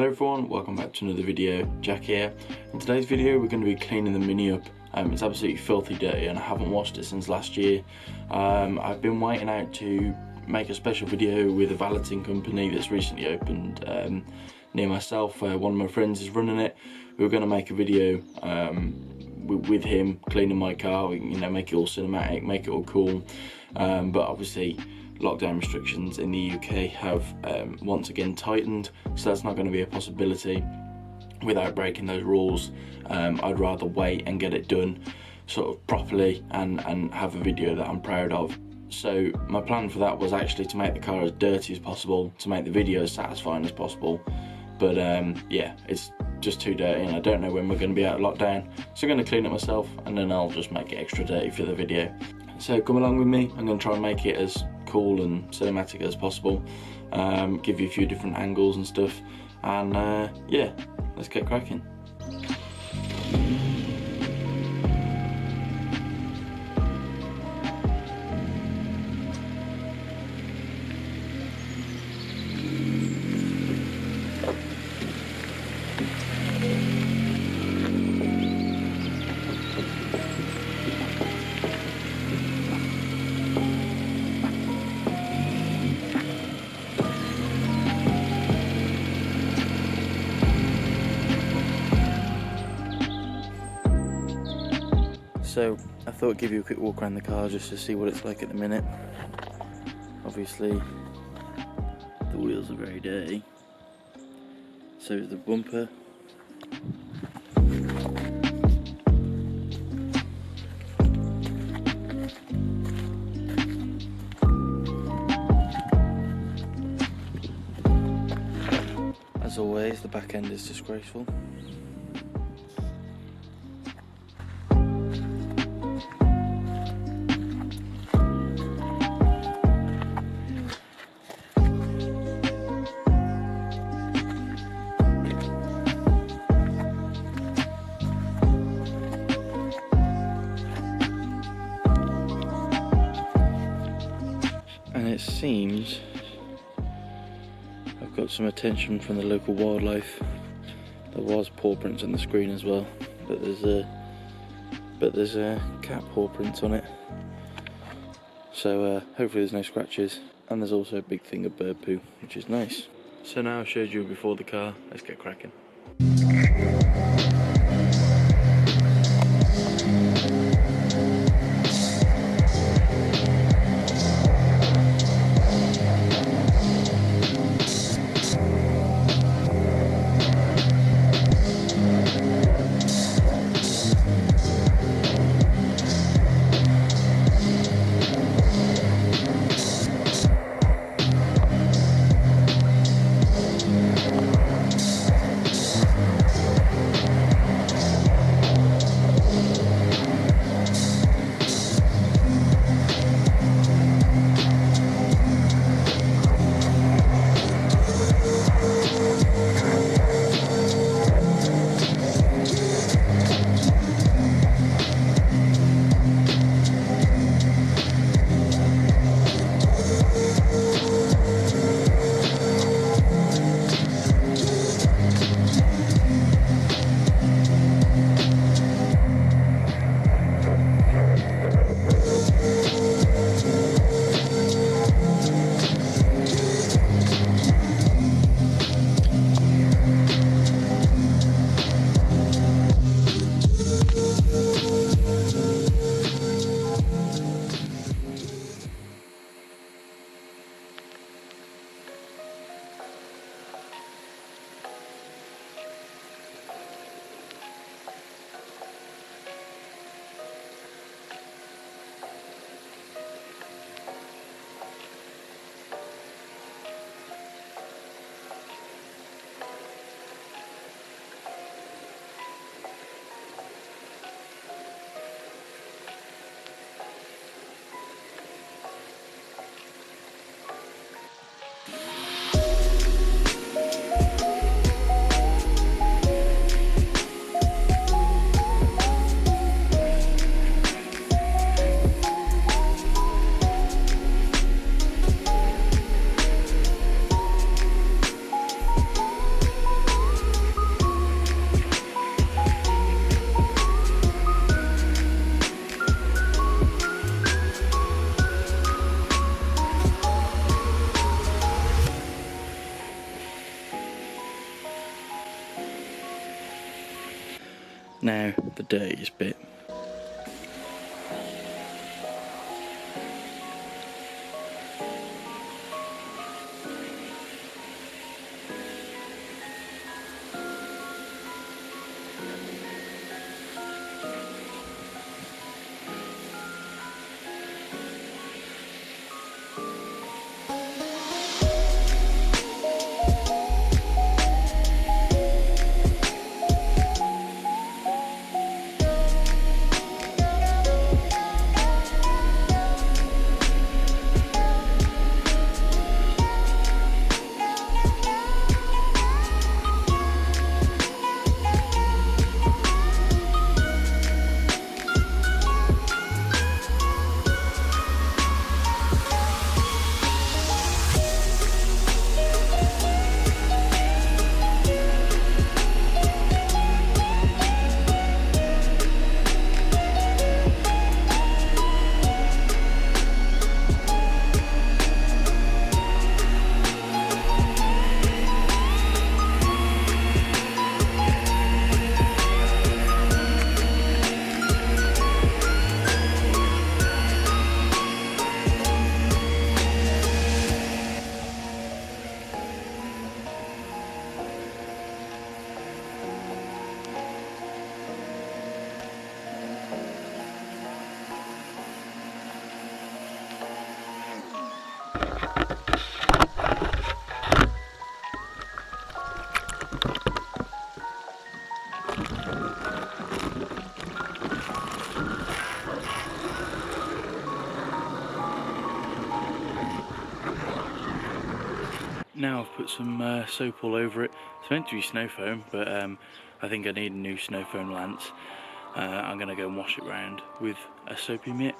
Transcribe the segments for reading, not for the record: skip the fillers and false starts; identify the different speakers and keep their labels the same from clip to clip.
Speaker 1: Hello everyone, welcome back to another video. Jack here. In today's video we're going to be cleaning the Mini up. It's absolutely filthy dirty and I haven't washed it since last year. I've been waiting out to make a special video with a valeting company that's recently opened near myself. One of my friends is running it. We were going to make a video with him cleaning my car, you know, make it all cinematic, make it all cool, but obviously lockdown restrictions in the UK have once again tightened, so that's not going to be a possibility without breaking those rules. I'd rather wait and get it done sort of properly and have a video that I'm proud of. So my plan for that was actually to make the car as dirty as possible, to make the video as satisfying as possible, but yeah, it's just too dirty and I don't know when we're going to be out of lockdown, so I'm going to clean it myself and then I'll just make it extra dirty for the video. So come along with me, I'm going to try and make it as cool and cinematic as possible, give you a few different angles and stuff, and yeah, let's get cracking. So I thought I'd give you a quick walk around the car just to see what it's like at the minute. Obviously the wheels are very dirty, so is the bumper. As always, the back end is disgraceful. And it seems I've got some attention from the local wildlife. There was paw prints on the screen as well, but there's a cat paw prints on it. So hopefully there's no scratches, and there's also a big thing of bird poo, which is nice. So now I showed you before the car, let's get cracking. Now the dirtiest bit. Now I've put some soap all over it. It's meant to be snow foam, but I think I need a new snow foam lance. I'm going to go and wash it round with a soapy mitt.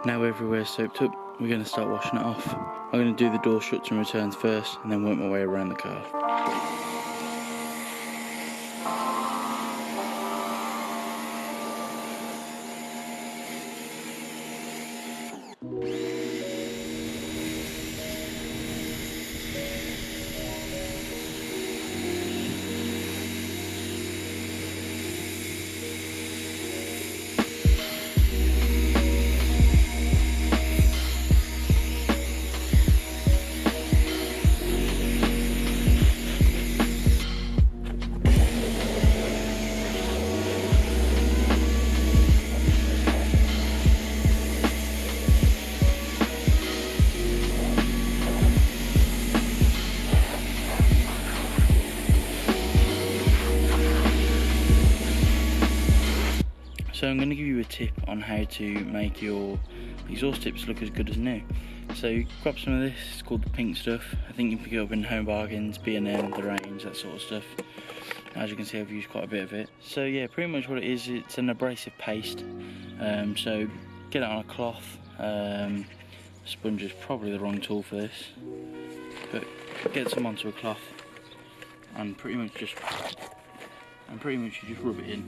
Speaker 1: Now everywhere's soaped up, we're going to start washing it off. I'm going to do the door shuts and returns first, and then work my way around the car. So I'm going to give you a tip on how to make your exhaust tips look as good as new. So grab some of this, it's called the pink stuff. I think you can pick it up in Home Bargains, B&M, The Range, that sort of stuff. As you can see, I've used quite a bit of it. So yeah, pretty much what it is, it's an abrasive paste. So get it on a cloth. Sponge is probably the wrong tool for this, but get some onto a cloth and pretty much you just rub it in,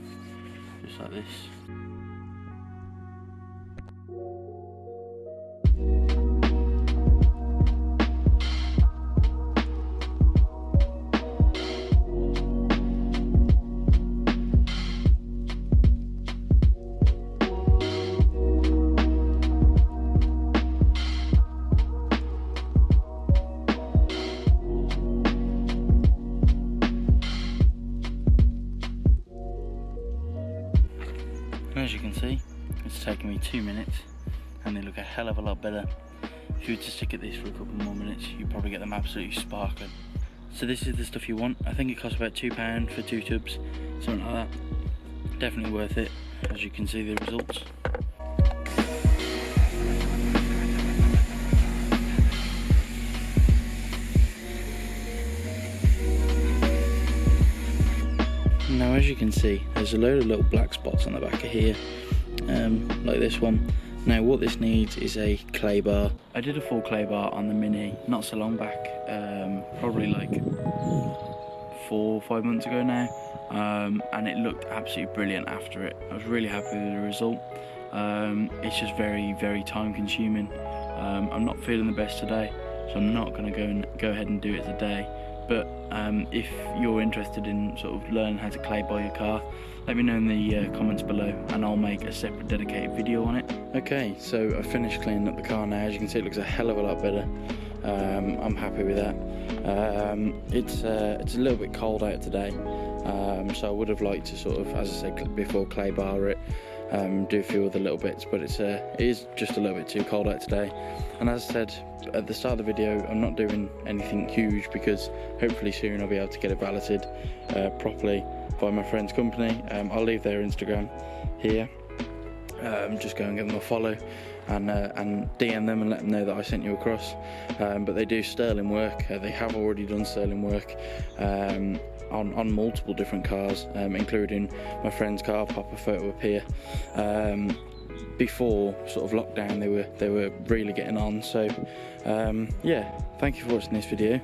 Speaker 1: just like this. And as you can see, it's taken me 2 minutes and they look a hell of a lot better. If you were to stick at this for a couple more minutes, you'd probably get them absolutely sparkling. So this is the stuff you want. I think it costs about £2 for 2 tubs, something like that. Definitely worth it, as you can see the results. Now as you can see, there's a load of little black spots on the back of here, like this one. Now what this needs is a clay bar. I did a full clay bar on the Mini not so long back, probably like 4 or 5 months ago now, and it looked absolutely brilliant after it. I was really happy with the result. It's just very, very time consuming. I'm not feeling the best today, so I'm not going to go ahead and do it today. But if you're interested in sort of learning how to clay bar your car, let me know in the comments below and I'll make a separate dedicated video on it. Okay, so I finished cleaning up the car now. As you can see, it looks a hell of a lot better. I'm happy with that. It's a little bit cold out today, so I would have liked to sort of, as I said before, clay bar it, do a few other little bits, but it is just a little bit too cold out today. And as I said at the start of the video, I'm not doing anything huge because hopefully soon I'll be able to get it valeted properly by my friend's company. I'll leave their Instagram here. Just go and give them a follow and DM them and let them know that I sent you across. But they do sterling work. They have already done sterling work on multiple different cars, including my friend's car. I'll pop a photo up here. Before sort of lockdown, they were really getting on. So yeah, thank you for watching this video.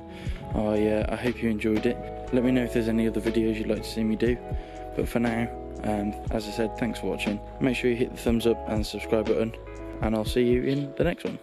Speaker 1: I hope you enjoyed it. Let me know if there's any other videos you'd like to see me do. But for now, as I said, thanks for watching. Make sure you hit the thumbs up and subscribe button, and I'll see you in the next one.